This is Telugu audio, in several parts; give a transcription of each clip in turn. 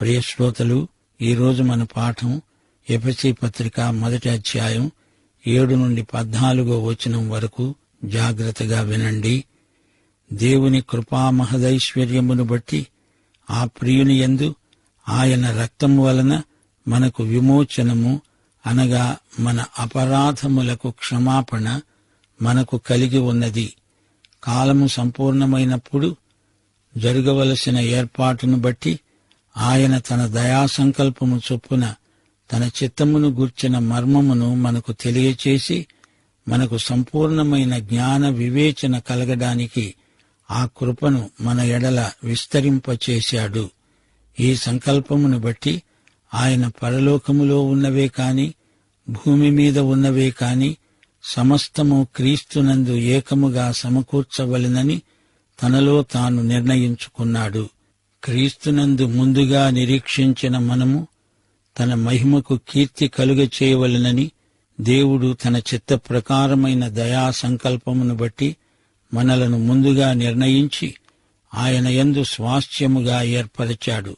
ప్రియ శ్రోతలు, ఈరోజు మన పాఠం ఎఫెసీ పత్రిక 1వ అధ్యాయం 7-14 వరకు. జాగ్రత్తగా వినండి. దేవుని కృపా మహదైశ్వర్యమును బట్టి ఆ ప్రియుని యందు ఆయన రక్తము వలన మనకు విమోచనము, అనగా మన అపరాధములకు క్షమాపణ మనకు కలిగి ఉన్నది. కాలము సంపూర్ణమైనప్పుడు జరగవలసిన ఏర్పాటును బట్టి ఆయన తన దయాసంకల్పము చొప్పున తన చిత్తమును గూర్చిన మర్మమును మనకు తెలియచేసి, మనకు సంపూర్ణమైన జ్ఞాన వివేచన కలగడానికి ఆ కృపను మన ఎడల విస్తరింపచేశాడు. ఈ సంకల్పమును బట్టి ఆయన పరలోకములో ఉన్నవే కాని, భూమి మీద ఉన్నవే కాని సమస్తము క్రీస్తునందు ఏకముగా సమకూర్చవలెనని తనలో తాను నిర్ణయించుకున్నాడు. క్రీస్తునందు ముందుగా నిరీక్షించిన మనము తన మహిమకు కీర్తి కలుగచేయవలెనని దేవుడు తన చిత్త ప్రకారమైన దయా సంకల్పమును బట్టి మనలను ముందుగా నిర్ణయించి ఆయన యందు స్వాస్థ్యముగా ఏర్పరచాడు.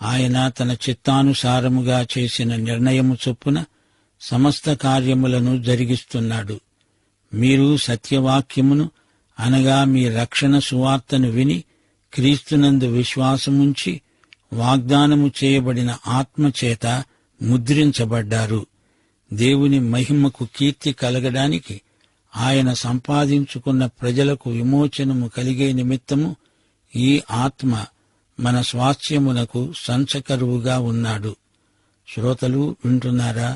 ఆయన తన చిత్తానుసారముగా చేసిన నిర్ణయము చొప్పున సమస్త కార్యములను జరిగిస్తున్నాడు. మీరు సత్యవాక్యమును, అనగా మీ రక్షణ సువార్తను విని క్రీస్తునందు విశ్వాసముంచి వాగ్దానము చేయబడిన ఆత్మచేత ముద్రించబడ్డారు. దేవుని మహిమకు కీర్తి కలగడానికి ఆయన సంపాదించుకున్న ప్రజలకు విమోచనము కలిగే నిమిత్తము ఈ ఆత్మ మన స్వాస్థ్యమునకు సంచకరువుగా ఉన్నాడు. శ్రోతలు వింటున్నారా?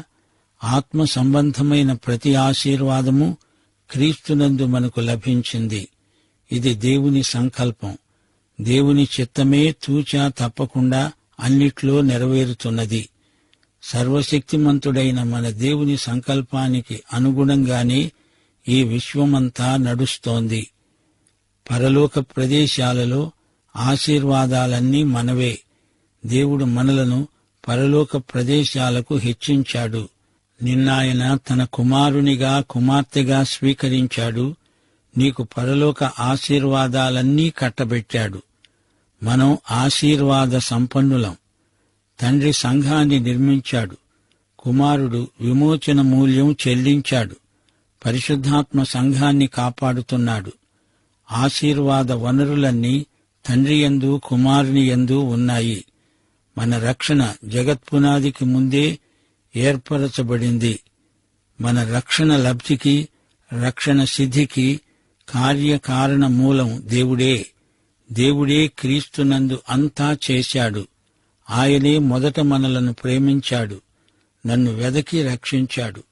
ఆత్మ సంబంధమైన ప్రతి ఆశీర్వాదము క్రీస్తునందు మనకు లభించింది. ఇది దేవుని సంకల్పం. దేవుని చిత్తమే తూచా తప్పకుండా అన్నిట్లో నెరవేరుతున్నది. సర్వశక్తిమంతుడైన మన దేవుని సంకల్పానికి అనుగుణంగానే ఈ విశ్వమంతా నడుస్తోంది. పరలోక ప్రదేశాలలో ఆశీర్వాదాలన్నీ మనవే. దేవుడు మనలను పరలోక ప్రదేశాలకు హెచ్చించాడు. నిన్నాయన తన కుమారునిగా, కుమార్తెగా స్వీకరించాడు. నీకు పరలోక ఆశీర్వాదాలన్నీ కట్టబెట్టాడు. మనం ఆశీర్వాద సంపన్నులం. తండ్రి సంఘాన్ని నిర్మించాడు. కుమారుడు విమోచన మూల్యం చెల్లించాడు. పరిశుద్ధాత్మ సంఘాన్ని కాపాడుతున్నాడు. ఆశీర్వాద వనరులన్నీ తండ్రి యందు, కుమారుని యందు ఉన్నాయి. మన రక్షణ జగత్పునాదికి ముందే ఏర్పరచబడింది. మన రక్షణ లబ్ధికి, రక్షణ సిద్ధికి కార్యకారణ మూలం దేవుడే. దేవుడే క్రీస్తునందు అంతా చేశాడు. ఆయనే మొదట మనలను ప్రేమించాడు, నన్ను వెదకి రక్షించాడు.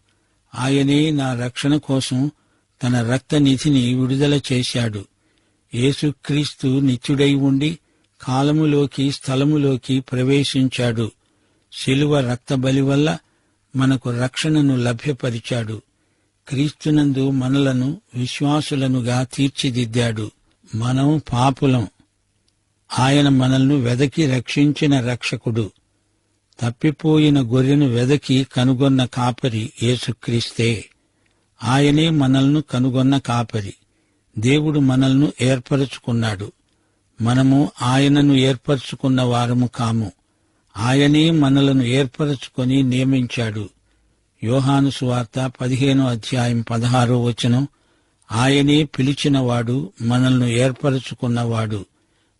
ఆయనే నా రక్షణ కోసం తన రక్తనిధిని విడుదల చేశాడు. యేసుక్రీస్తు నిత్యుడై ఉండి కాలములోకి, స్థలములోకి ప్రవేశించాడు. శిలువ రక్తబలి వల్ల మనకు రక్షణను లభ్యపరిచాడు. క్రీస్తునందు మనలను విశ్వాసులనుగా తీర్చిదిద్దాడు. మనం పాపులం. ఆయన మనల్ని వెదకి రక్షించిన రక్షకుడు. తప్పిపోయిన గొర్రెను వెదకి కనుగొన్న కాపరి యేసుక్రీస్తే. ఆయనే మనల్ని కనుగొన్న కాపరి. దేవుడు మనల్ని ఏర్పరచుకున్నాడు. మనము ఆయనను ఏర్పరచుకున్న వారము కాము. ఆయనే మనలను ఏర్పరచుకొని నియమించాడు. యోహాను సువార్త 15వ అధ్యాయం 16వ వచనం, ఆయనే పిలిచినవాడు, మనల్ని ఏర్పరచుకున్నవాడు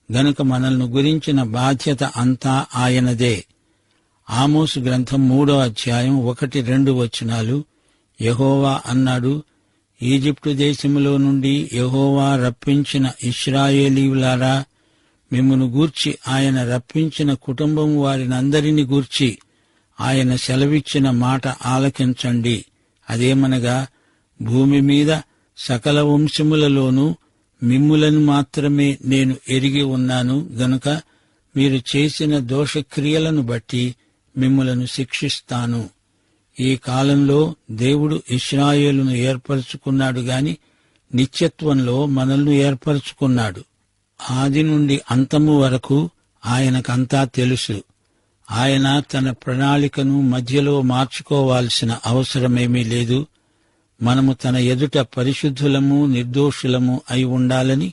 గనుక మనల్ని గురించిన బాధ్యత అంతా ఆయనదే. ఆమోసు గ్రంథం 3వ అధ్యాయం 1-2 వచనాలు, యెహోవా అన్నాడు, ఈజిప్టు దేశములో నుండి యెహోవా రప్పించిన ఇశ్రాయేలీయులారా, మిమ్మును గూర్చి ఆయన రప్పించిన కుటుంబం వారినందరిని గూర్చి ఆయన సెలవిచ్చిన మాట ఆలకించండి. అదేమనగా, భూమి మీద సకల వంశములలోనూ మిమ్ములను మాత్రమే నేను ఎరిగి ఉన్నాను గనుక మీరు చేసిన దోషక్రియలను బట్టి మిమ్ములను శిక్షిస్తాను. ఈ కాలంలో దేవుడు ఇశ్రాయేలును ఏర్పరచుకున్నాడు గాని నిత్యత్వంలో మనల్ని ఏర్పరచుకున్నాడు. ఆది నుండి అంతము వరకు ఆయనకంతా తెలుసు. ఆయన తన ప్రణాళికను మధ్యలో మార్చుకోవాల్సిన అవసరమేమీ లేదు. మనము తన ఎదుట పరిశుద్ధులము, నిర్దోషులము అయి ఉండాలని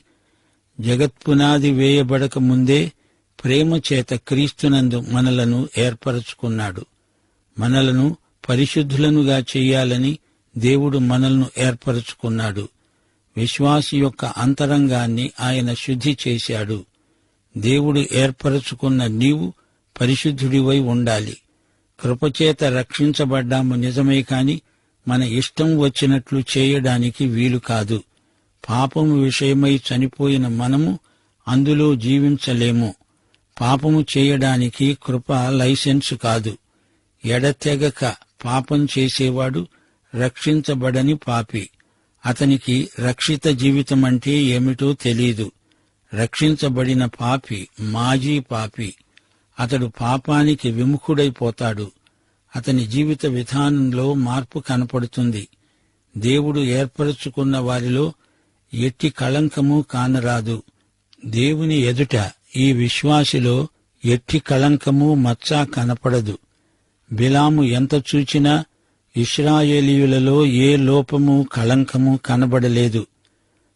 జగత్పునాది వేయబడక ముందే ప్రేమ చేత క్రీస్తునందు మనలను ఏర్పరచుకున్నాడు. మనలను పరిశుద్ధులనుగా చెయ్యాలని దేవుడు మనల్ని ఏర్పరచుకున్నాడు. విశ్వాసి యొక్క అంతరంగాన్ని ఆయన శుద్ధి చేశాడు. దేవుడు ఏర్పరచుకున్న నీవు పరిశుద్ధుడివై ఉండాలి. కృపచేత రక్షించబడ్డాము నిజమే కాని మన ఇష్టం వచ్చినట్లు చేయడానికి వీలు కాదు. పాపము విషయమై చనిపోయిన మనము అందులో జీవించలేము. పాపము చేయడానికి కృప లైసెన్సు కాదు. ఎడతెగక పాపం చేసేవాడు రక్షించబడని పాపి. అతనికి రక్షిత జీవితమంటే ఏమిటో తెలీదు. రక్షించబడిన పాపి మాజీ పాపి. అతడు పాపానికి విముఖుడైపోతాడు. అతని జీవిత విధానంలో మార్పు కనపడుతుంది. దేవుడు ఏర్పరచుకున్న వారిలో ఎట్టి కళంకము కానరాదు. దేవుని ఎదుట ఈ విశ్వాసిలో ఎట్టి కళంకము మచ్చ కనపడదు. బిలాము ఎంత చూచినా ఇశ్రాయేలీయులలో ఏ లోపము కళంకము కనబడలేదు.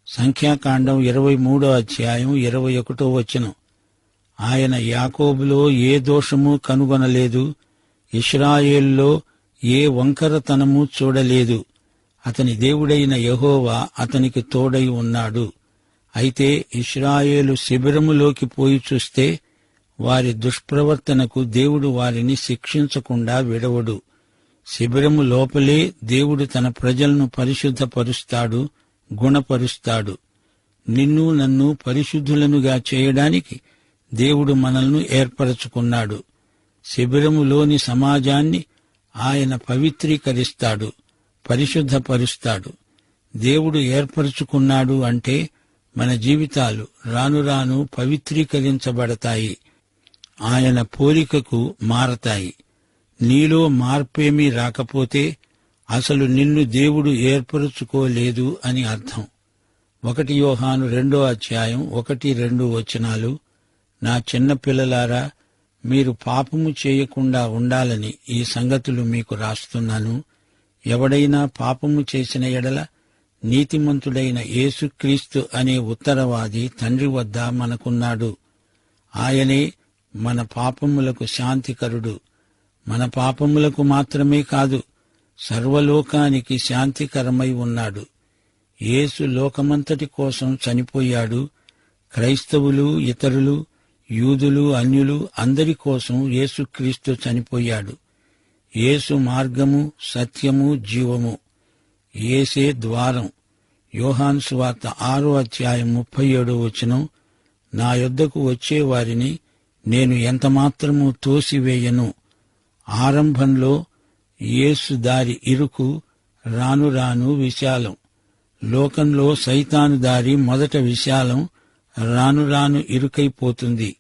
సంఖ్యాకాండం 23వ అధ్యాయం 21వ వచనం. ఆయన యాకోబులో ఏ దోషము కనుగొనలేదు, ఇశ్రాయేలులో ఏ వంకరతనము చూడలేదు. అతని దేవుడైన యెహోవా అతనికి తోడై ఉన్నాడు. అయితే ఇశ్రాయేలు శిబిరములోకి పోయి చూస్తే వారి దుష్ప్రవర్తనకు దేవుడు వారిని శిక్షించకుండా విడవడు. శిబిరము లోపలే దేవుడు తన ప్రజలను పరిశుద్ధపరుస్తాడు, గుణపరుస్తాడు. నిన్ను నన్ను పరిశుద్ధులనుగా చేయడానికి దేవుడు మనల్ని ఏర్పరచుకున్నాడు. శిబిరములోని సమాజాన్ని ఆయన పవిత్రీకరిస్తాడు, పరిశుద్ధపరుస్తాడు. దేవుడు ఏర్పరచుకున్నాడు అంటే మన జీవితాలు రాను రాను పవిత్రీకరించబడతాయి. ఆయన పోలికకు మారతాయి. నీలో మార్పేమీ రాకపోతే అసలు నిన్ను దేవుడు ఏర్పరచుకోలేదు అని అర్థం. 1 యోహాను 2వ అధ్యాయం 1-2 వచనాలు. నా చిన్న పిల్లలారా, మీరు పాపము చేయకుండా ఉండాలని ఈ సంగతులు మీకు రాస్తున్నాను. ఎవడైనా పాపము చేసిన ఎడల నీతిమంతుడైన యేసుక్రీస్తు అనే ఉత్తరవాది తండ్రి వద్ద మనకున్నాడు. ఆయనే మన పాపములకు శాంతికరుడు. మన పాపములకు మాత్రమే కాదు, సర్వలోకానికి శాంతికరమై ఉన్నాడు. యేసు లోకమంతటి కోసం చనిపోయాడు. క్రైస్తవులు, ఇతరులు, యూదులు, అన్యులు అందరి కోసం యేసుక్రీస్తు చనిపోయాడు. యేసు మార్గము, సత్యము, జీవము. యేసే ద్వారం. యోహాను సువార్త 6వ అధ్యాయం 37వ వచనం. నా యొద్దకు వచ్చేవారిని నేను ఎంతమాత్రము తోసివేయను. ఆరంభంలో యేసు దారి ఇరుకు, రాను రాను విశాలం. లోకంలో సైతాను దారి మొదట విశాలం, రాను రాను ఇరుకైపోతుంది.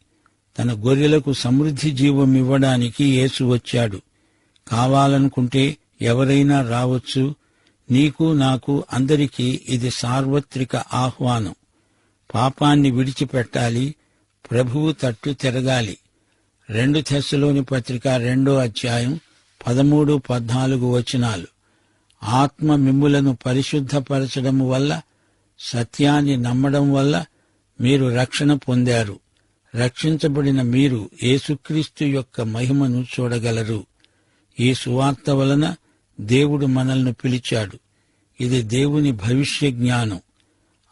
తన గొర్రెలకు సమృద్ధి జీవమివ్వడానికి యేసు వచ్చాడు. కావాలనుకుంటే ఎవరైనా రావచ్చు. నీకు, నాకు, అందరికీ ఇది సార్వత్రిక ఆహ్వానం. పాపాన్ని విడిచిపెట్టాలి, ప్రభువు తట్టు తిరగాలి. 2 తెస్సలోని పత్రిక 2వ అధ్యాయం 13-14 వచనాలు. ఆత్మ మిమ్ములను పరిశుద్ధపరచడము వల్ల, సత్యాన్ని నమ్మడం వల్ల మీరు రక్షణ పొందారు. రక్షించబడిన మీరు యేసుక్రీస్తు యొక్క మహిమను చూడగలరు. ఈ సువార్త వలన దేవుడు మనల్ని పిలిచాడు. ఇది దేవుని భవిష్య జ్ఞానం.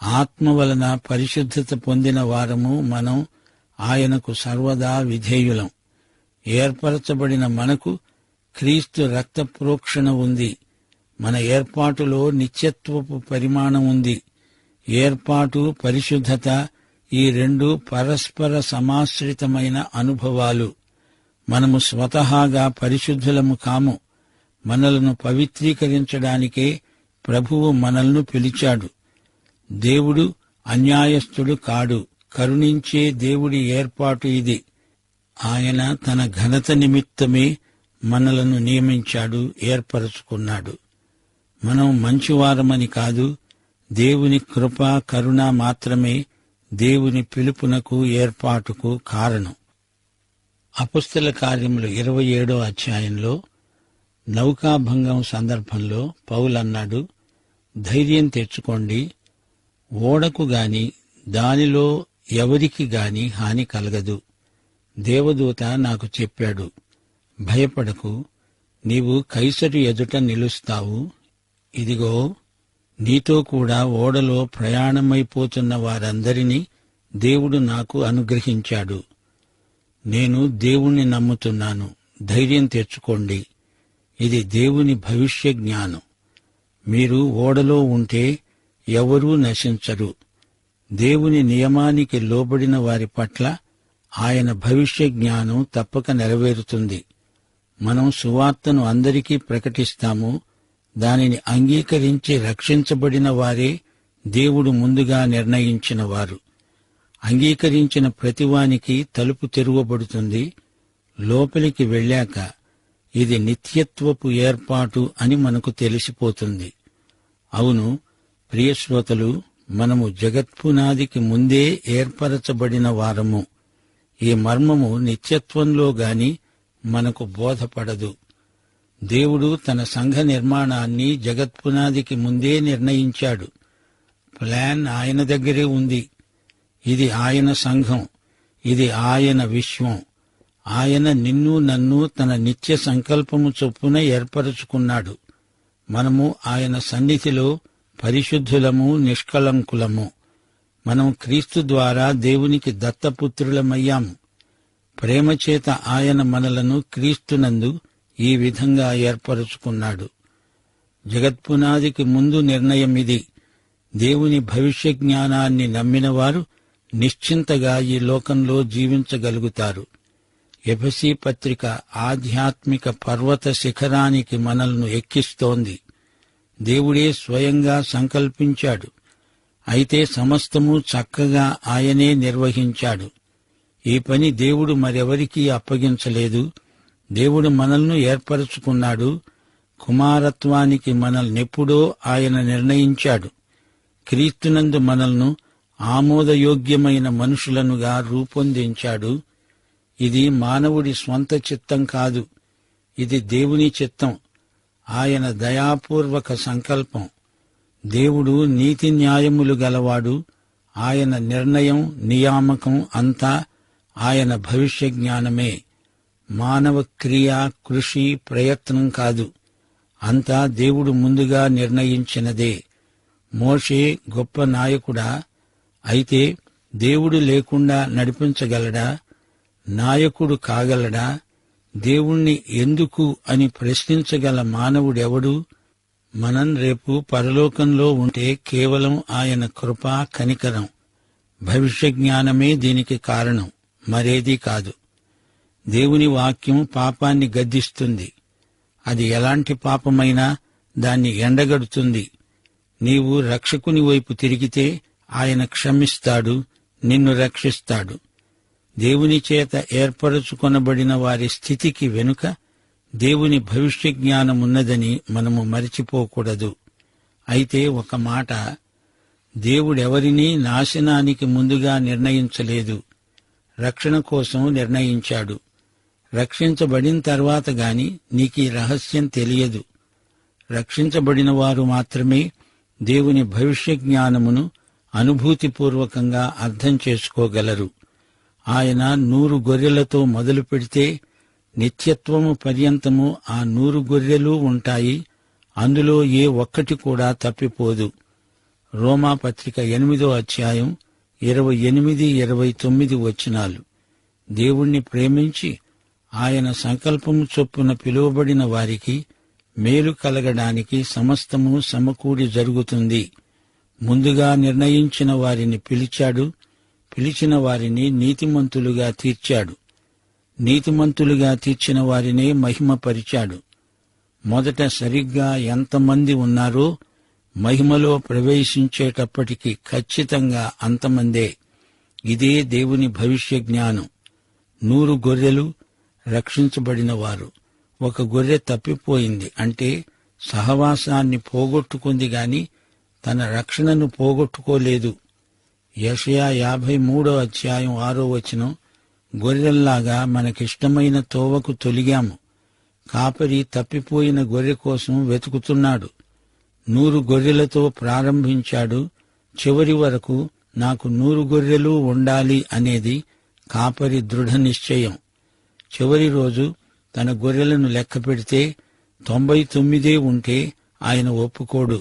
ఆత్మ వలన పరిశుద్ధత పొందిన వారము మనం ఆయనకు సర్వదా విధేయులం. ఏర్పరచబడిన మనకు క్రీస్తు రక్త ప్రోక్షణ ఉంది. మన ఏర్పాటులో నిత్యత్వపు పరిమాణం ఉంది. ఏర్పాటు, పరిశుద్ధత ఈ రెండు పరస్పర సమాశ్రితమైన అనుభవాలు. మనము స్వతహాగా పరిశుద్ధులము కాము. మనలను పవిత్రీకరించడానికే ప్రభువు మనల్ని పిలిచాడు. దేవుడు అన్యాయస్థుడు కాడు. కరుణించే దేవుడి ఏర్పాటు ఇది. ఆయన తన ఘనత నిమిత్తమే మనలను నియమించాడు, ఏర్పరచుకున్నాడు. మనం మంచివారమని కాదు, దేవుని కృప, కరుణ మాత్రమే దేవుని పిలుపునకు, ఏర్పాటుకు కారణం. అపొస్తల కార్యములు 27వ అధ్యాయంలో నౌకాభంగం సందర్భంలో పౌలన్నాడు, ధైర్యం తెచ్చుకోండి, ఓడకు గాని దానిలో ఎవరికి గాని హాని కలగదు. దేవదూత నాకు చెప్పాడు, భయపడకు, నీవు కైసరు ఎదుట నిలుస్తావు. ఇదిగో, నీతో కూడా ఓడలో ప్రయాణమైపోతున్న వారందరినీ దేవుడు నాకు అనుగ్రహించాడు. నేను దేవుణ్ణి నమ్ముతున్నాను, ధైర్యం తెచ్చుకోండి. ఇది దేవుని భవిష్య జ్ఞానం. మీరు ఓడలో ఉంటే ఎవరూ నశించరు. దేవుని నియమానికి లోబడిన వారి పట్ల ఆయన భవిష్య జ్ఞానం తప్పక నెరవేరుతుంది. మనం సువార్తను అందరికీ ప్రకటిస్తాము. దానిని అంగీకరించి రక్షించబడిన వారే దేవుడు ముందుగా నిర్ణయించిన వారు. అంగీకరించిన ప్రతివానికి తలుపు తెరువబడుతుంది. లోపలికి వెళ్ళాక ఇది నిత్యత్వపు ఏర్పాటు అని మనకు తెలిసిపోతుంది. అవును ప్రియశ్రోతలు, మనము జగత్పునాదికి ముందే ఏర్పరచబడిన వారము. ఈ మర్మము నిత్యత్వంలో గాని మనకు బోధపడదు. దేవుడు తన సంఘ నిర్మాణాన్ని జగత్పునాదికి ముందే నిర్ణయించాడు. ప్లాన్ ఆయన దగ్గరే ఉంది. ఇది ఆయన సంఘం, ఇది ఆయన విశ్వం. ఆయన నిన్ను నన్ను తన నిత్య సంకల్పము చొప్పున ఏర్పరచుకున్నాడు. మనము ఆయన సన్నిధిలో పరిశుద్ధులము, నిష్కళంకులము. మనం క్రీస్తు ద్వారా దేవునికి దత్తపుత్రులమయ్యాము. ప్రేమచేత ఆయన మనలను క్రీస్తునందు ఈ విధంగా ఏర్పరచుకున్నాడు. జగత్పునాదికి ముందు నిర్ణయం ఇది. దేవుని భవిష్య జ్ఞానాన్ని నమ్మినవారు నిశ్చింతగా ఈ లోకంలో జీవించగలుగుతారు. ఎఫెసీ పత్రిక ఆధ్యాత్మిక పర్వత శిఖరానికి మనల్ని ఎక్కిస్తోంది. దేవుడే స్వయంగా సంకల్పించాడు. అయితే సమస్తము చక్కగా ఆయనే నిర్వహించాడు. ఈ పని దేవుడు మరెవరికీ అప్పగించలేదు. దేవుడు మనల్ని ఏర్పరచుకున్నాడు. కుమారత్వానికి మనల్నెప్పుడో ఆయన నిర్ణయించాడు. క్రీస్తునందు మనల్ని ఆమోదయోగ్యమైన మనుషులనుగా రూపొందించాడు. ఇది మానవుడి స్వంత చిత్తం కాదు, ఇది దేవుని చిత్తం, ఆయన దయాపూర్వక సంకల్పం. దేవుడు నీతి న్యాయములు గలవాడు. ఆయన నిర్ణయం, నియామకం అంతా ఆయన భవిష్య జ్ఞానమే. మానవ క్రియ, కృషి, ప్రయత్నం కాదు. అంతా దేవుడు ముందుగా నిర్ణయించినదే. మోషే గొప్ప నాయకుడా? అయితే దేవుడు లేకుండా నడిపించగలడా? నాయకుడు కాగలడా? దేవుణ్ణి ఎందుకు అని ప్రశ్నించగల మానవుడెవడు? మనం రేపు పరలోకంలో ఉంటే కేవలం ఆయన కృపా, కనికరం, భవిష్య జ్ఞానమే దీనికి కారణం, మరేదీ కాదు. దేవుని వాక్యం పాపాన్ని గద్దిస్తుంది. అది ఎలాంటి పాపమైనా దాన్ని ఎండగడుతుంది. నీవు రక్షకుని వైపు తిరిగితే ఆయన క్షమిస్తాడు, నిన్ను రక్షిస్తాడు. దేవుని చేత ఏర్పరచుకొనబడిన వారి స్థితికి వెనుక దేవుని భవిష్య జ్ఞానమున్నదని మనము మరిచిపోకూడదు. అయితే ఒక మాట, దేవుడెవరినీ నాశనానికి ముందుగా నిర్ణయించలేదు, రక్షణ కోసం నిర్ణయించాడు. రక్షించబడిన తర్వాత గాని నీకీ రహస్యం తెలియదు. రక్షించబడిన వారు మాత్రమే దేవుని భవిష్య జ్ఞానమును అనుభూతిపూర్వకంగా అర్థం చేసుకోగలరు. ఆయన 100 గొర్రెలతో మొదలు పెడితే నిత్యత్వము పర్యంతము ఆ 100 గొర్రెలు ఉంటాయి. అందులో ఏ ఒక్కటి కూడా తప్పిపోదు. రోమాపత్రిక 8వ అధ్యాయం 28-29 వచనాలు. దేవుణ్ణి ప్రేమించి ఆయన సంకల్పము చొప్పున పిలువబడిన వారికి మేలు కలగడానికి సమస్తము సమకూడి జరుగుతుంది. ముందుగా నిర్ణయించిన వారిని పిలిచాడు, పిలిచిన వారిని నీతిమంతులుగా తీర్చాడు, నీతిమంతులుగా తీర్చిన వారినే మహిమపరిచాడు. మొదట సరిగ్గా ఎంతమంది ఉన్నారో మహిమలో ప్రవేశించేటప్పటికి ఖచ్చితంగా అంతమందే. ఇదే దేవుని భవిష్య జ్ఞానం. 100 గొర్రెలు రక్షించబడిన వారు. ఒక గొర్రె తప్పిపోయింది అంటే సహవాసాన్ని పోగొట్టుకుంది గాని తన రక్షణను పోగొట్టుకోలేదు. యెషయా 53వ అధ్యాయం 6వ వచనం, గొర్రెల్లాగా మనకిష్టమైన తోవకు తొలిగాము. కాపరి తప్పిపోయిన గొర్రె కోసం వెతుకుతున్నాడు. 100 గొర్రెలతో ప్రారంభించాడు. చివరి వరకు నాకు 100 గొర్రెలు ఉండాలి అనేది కాపరి దృఢ నిశ్చయం. చివరి రోజు తన గొర్రెలను లెక్క పెడితే 99 ఉంటే ఆయన ఒప్పుకోడు.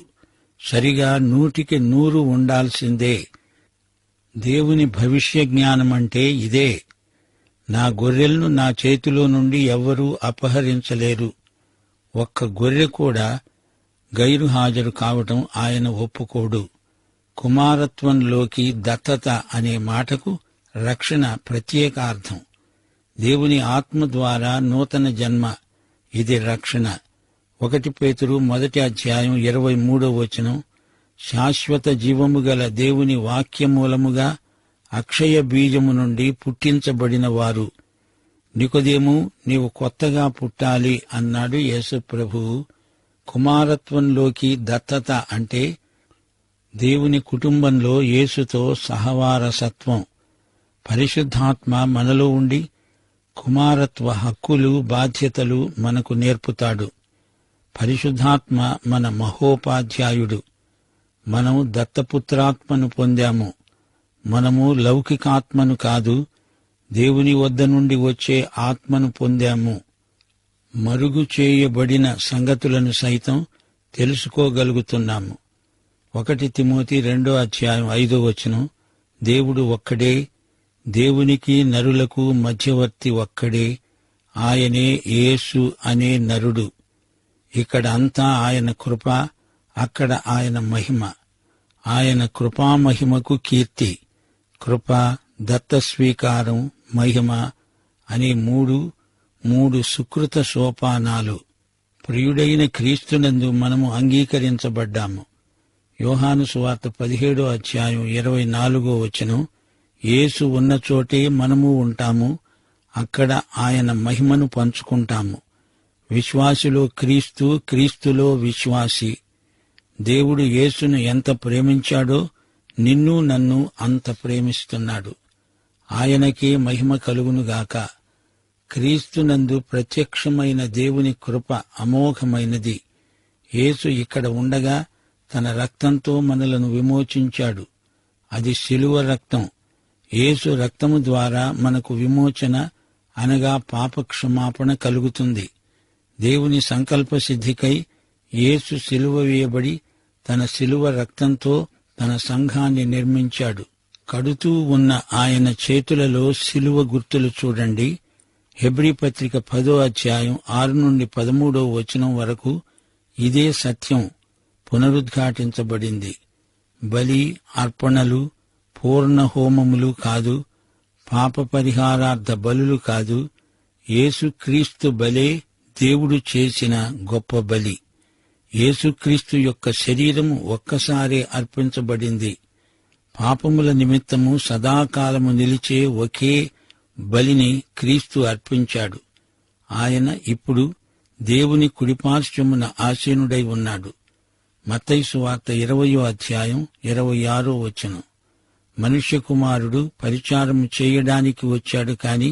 సరిగా 100కి 100 ఉండాల్సిందే. దేవుని భవిష్య జ్ఞానమంటే ఇదే. నా గొర్రెలను నా చేతిలో నుండి ఎవ్వరూ అపహరించలేరు. ఒక్క గొర్రె కూడా గైరు హాజరు కావటం ఆయన ఒప్పుకోడు. కుమారత్వంలోకి దత్తత అనే మాటకు రక్షణ ప్రత్యేక అర్థం. దేవుని ఆత్మ ద్వారా నూతన జన్మ, ఇది రక్షణ. 1 పేతురు 1:23 శాశ్వత జీవము గల దేవుని వాక్యమూలముగా అక్షయ బీజము నుండి పుట్టించబడిన వారు. నికోదేము, నీవు కొత్తగా పుట్టాలి అన్నాడు యేసు ప్రభువు. కుమారత్వంలోకి దత్తత అంటే దేవుని కుటుంబంలో యేసుతో సహవారసత్వం. పరిశుద్ధాత్మ మనలో ఉండి కుమారత్వ హక్కులు, బాధ్యతలు మనకు నేర్పుతాడు. పరిశుద్ధాత్మ మన మహోపాధ్యాయుడు. మనం దత్తపుత్రాత్మను పొందాము. మనము లౌకికాత్మను కాదు, దేవుని వద్ద నుండి వచ్చే ఆత్మను పొందాము. మరుగు చేయబడిన సంగతులను సైతం తెలుసుకోగలుగుతున్నాము. 1 తిమోతి 2:5 దేవుడు ఒక్కడే, దేవునికి నరులకు మధ్యవర్తి ఒక్కడే, ఆయనే యేసు అనే నరుడు. ఇక్కడ అంతా ఆయన కృప, అక్కడ ఆయన మహిమ. ఆయన కృపామహిమకు కీర్తి. కృప, దత్తస్వీకారం, మహిమ అనే మూడు సుకృత సోపానాలు. ప్రియుడైన క్రీస్తునందు మనము అంగీకరించబడ్డాము. యోహాను సువార్త 17:24 యేసు ఉన్న చోటే మనము ఉంటాము. అక్కడ ఆయన మహిమను పంచుకుంటాము. విశ్వాసిలో క్రీస్తు, క్రీస్తులో విశ్వాసి. దేవుడు యేసును ఎంత ప్రేమించాడో నిన్ను నన్ను అంత ప్రేమిస్తున్నాడు. ఆయనకే మహిమ కలుగునుగాక. క్రీస్తునందు ప్రత్యక్షమైన దేవుని కృప అమోఘమైనది. యేసు ఇక్కడ ఉండగా తన రక్తంతో మనలను విమోచించాడు. అది శిలువ రక్తం. యేసు రక్తము ద్వారా మనకు విమోచన అనగా పాపక్షమాపణ కలుగుతుంది. దేవుని సంకల్ప సిద్ధికై యేసు శిలువ వేయబడి తన శిలువ రక్తంతో తన సంఘాన్ని నిర్మించాడు. కడుతూ ఉన్న ఆయన చేతులలో శిలువ గుర్తులు చూడండి. హెబ్రీ పత్రిక 10:6-13 వరకు ఇదే సత్యం పునరుద్ఘాటించబడింది. బలి, అర్పణలు, పూర్ణ హోమములు కాదు, పాప పరిహారార్థ బలులు కాదు, యేసుక్రీస్తు బలే దేవుడు చేసిన గొప్ప బలి. యేసుక్రీస్తు యొక్క శరీరము ఒక్కసారే అర్పించబడింది. పాపముల నిమిత్తము సదాకాలము నిలిచే ఒకే బలిని క్రీస్తు అర్పించాడు. ఆయన ఇప్పుడు దేవుని కుడిపార్శ్వమున ఆసీనుడై ఉన్నాడు. మత్తయి సువార్త 20:26 మనుష్య కుమారుడు పరిచారము చేయడానికి వచ్చాడు కాని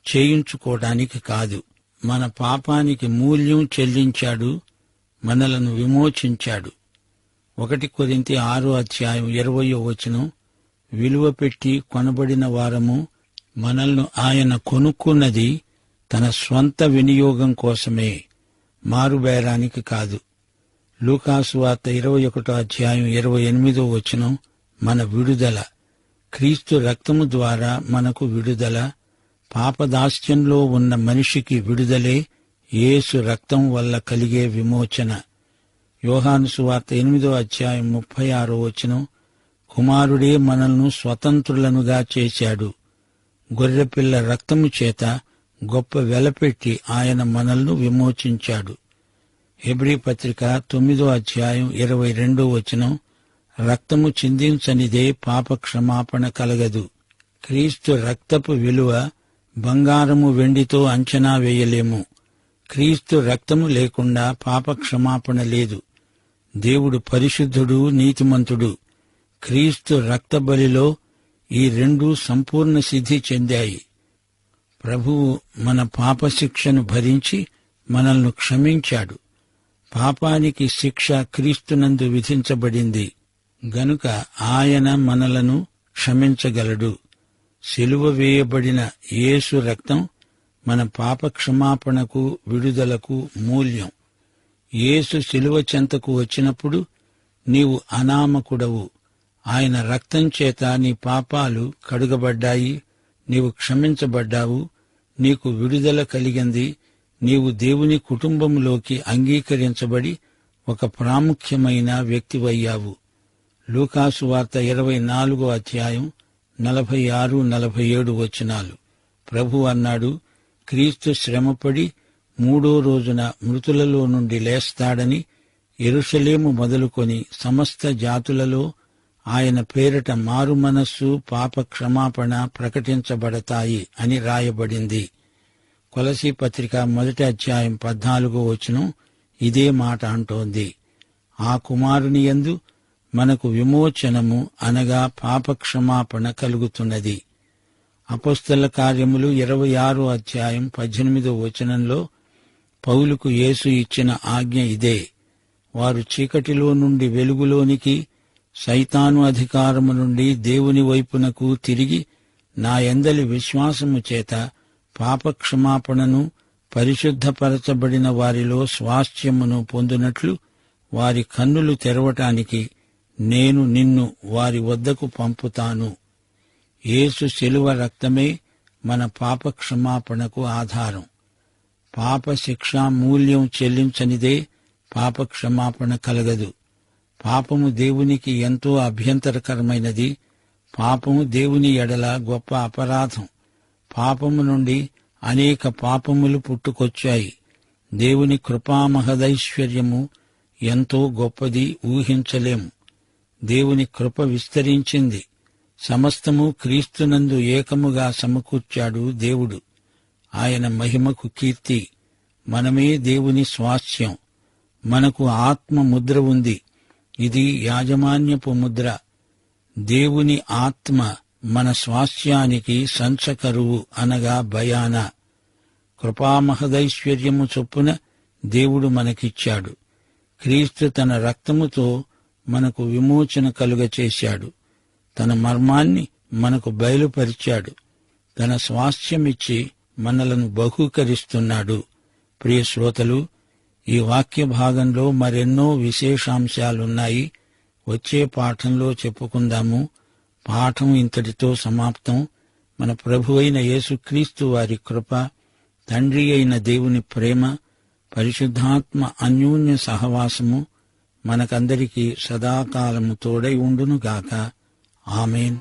చేయించుకోవడానికి కాదు. మన పాపానికి మూల్యం చెల్లించాడు, మనలను విమోచించాడు. 1 కొరింథీ 6:20 విలువ పెట్టి కొనబడిన వారము. మనల్ని ఆయన కొనుక్కున్నది తన స్వంత వినియోగం కోసమే, మారుబేరానికి కాదు. లూకాసు వార్త 21:28 మన విడుదల. క్రీస్తు రక్తము ద్వారా మనకు విడుదల. పాపదాస్యంలో ఉన్న మనిషికి విడుదలే యేసు రక్తం వల్ల కలిగే విమోచన. యోహాను సువార్త 8:36 కుమారుడే మనల్ని స్వతంత్రులనుగా చేశాడు. గొర్రెపిల్ల రక్తము చేత గొప్ప వెలపెట్టి ఆయన మనల్ని విమోచించాడు. హెబ్రీ పత్రిక 9:22 రక్తము చిందించనిదే పాప క్షమాపణ కలగదు. క్రీస్తు రక్తపు విలువ బంగారము, వెండితో అంచనా వేయలేము. క్రీస్తు రక్తము లేకుండా పాప క్షమాపణ లేదు. దేవుడు పరిశుద్ధుడు, నీతిమంతుడు. క్రీస్తు రక్తబలిలో ఈ రెండూ సంపూర్ణ సిద్ధి చెందాయి. ప్రభువు మన పాపశిక్షను భరించి మనల్ని క్షమించాడు. పాపానికి శిక్ష క్రీస్తునందు విధించబడింది గనుక ఆయన మనలను క్షమించగలడు. సిలువ వేయబడిన యేసు రక్తం మన పాప క్షమాపణకు, విడుదలకు మూల్యం. యేసు సిలువ చెంతకు వచ్చినప్పుడు నీవు అనామకుడవు. ఆయన రక్తం చేత నీ పాపాలు కడుగబడ్డాయి. నీవు క్షమించబడ్డావు. నీకు విడుదల కలిగింది. నీవు దేవుని కుటుంబంలోకి అంగీకరించబడి ఒక ప్రాముఖ్యమైన వ్యక్తివయ్యావు. లూకాసు వార్త 24వ అధ్యాయం 46-47 వచనాలు. ప్రభు అన్నాడు, క్రీస్తు శ్రమపడి 3వ రోజున మృతులలో నుండి లేస్తాడని యెరూషలేము మొదలుకొని సమస్త జాతులలో ఆయన పేరిట మారుమనస్సు, పాప క్షమాపణ ప్రకటించబడతాయి అని రాయబడింది. కొలసీ పత్రిక 1వ అధ్యాయం 14వ వచనం ఇదే మాట అంటోంది. ఆ కుమారుని యందు మనకు విమోచనము అనగా పాప క్షమాపణ కలుగుతున్నది. అపొస్తలుల కార్యములు 26వ అధ్యాయం 18వ వచనంలో పౌలుకు యేసు ఇచ్చిన ఆజ్ఞ ఇదే. వారు చీకటిలో నుండి వెలుగులోనికి, సైతాను అధికారము నుండి దేవుని వైపునకు తిరిగి నా యందలి విశ్వాసము చేత పాపక్షమాపణను, పరిశుద్ధపరచబడిన వారిలో స్వాస్థ్యమును పొందునట్లు వారి కన్నులు తెరవటానికి నేను నిన్ను వారి వద్దకు పంపుతాను. యేసు శిలువ రక్తమే మన పాపక్షమాపణకు ఆధారం. పాప శిక్షా మూల్యం చెల్లించనిదే పాపక్షమాపణ కలగదు. పాపము దేవునికి ఎంతో అభ్యంతరకరమైనది. పాపము దేవుని ఎడల గొప్ప అపరాధం. పాపము నుండి అనేక పాపములు పుట్టుకొచ్చాయి. దేవుని కృపామహదైశ్వర్యము ఎంతో గొప్పది, ఊహించలేము. దేవుని కృప విస్తరించింది. సమస్తము క్రీస్తునందు ఏకముగా సమకూర్చాడు దేవుడు. ఆయన మహిమకు కీర్తి. మనమే దేవుని స్వాస్థ్యం. మనకు ఆత్మ ముద్ర ఉంది. ఇది యాజమాన్యపు ముద్ర. దేవుని ఆత్మ మన స్వాస్థ్యానికి సంచకరువు అనగా భయాన. కృపామహదైశ్వర్యము చొప్పున దేవుడు మనకిచ్చాడు. క్రీస్తు తన రక్తముతో మనకు విమోచన కలుగచేశాడు. తన మర్మాన్ని మనకు బయలుపరిచాడు. తన స్వాస్థ్యమిచ్చి మనలను బహూకరిస్తున్నాడు. ప్రియ శ్రోతలు, ఈ వాక్య భాగంలో మరెన్నో విశేషాంశాలున్నాయి. వచ్చే పాఠంలో చెప్పుకుందాము. పాఠం ఇంతటితో సమాప్తం. మన ప్రభువైన యేసుక్రీస్తు వారి కృప, తండ్రి అయిన దేవుని ప్రేమ, పరిశుద్ధాత్మ అన్యోన్య సహవాసము మనకందరికీ సదాకాలము తోడై ఉండునుగాక. ఆమేన్.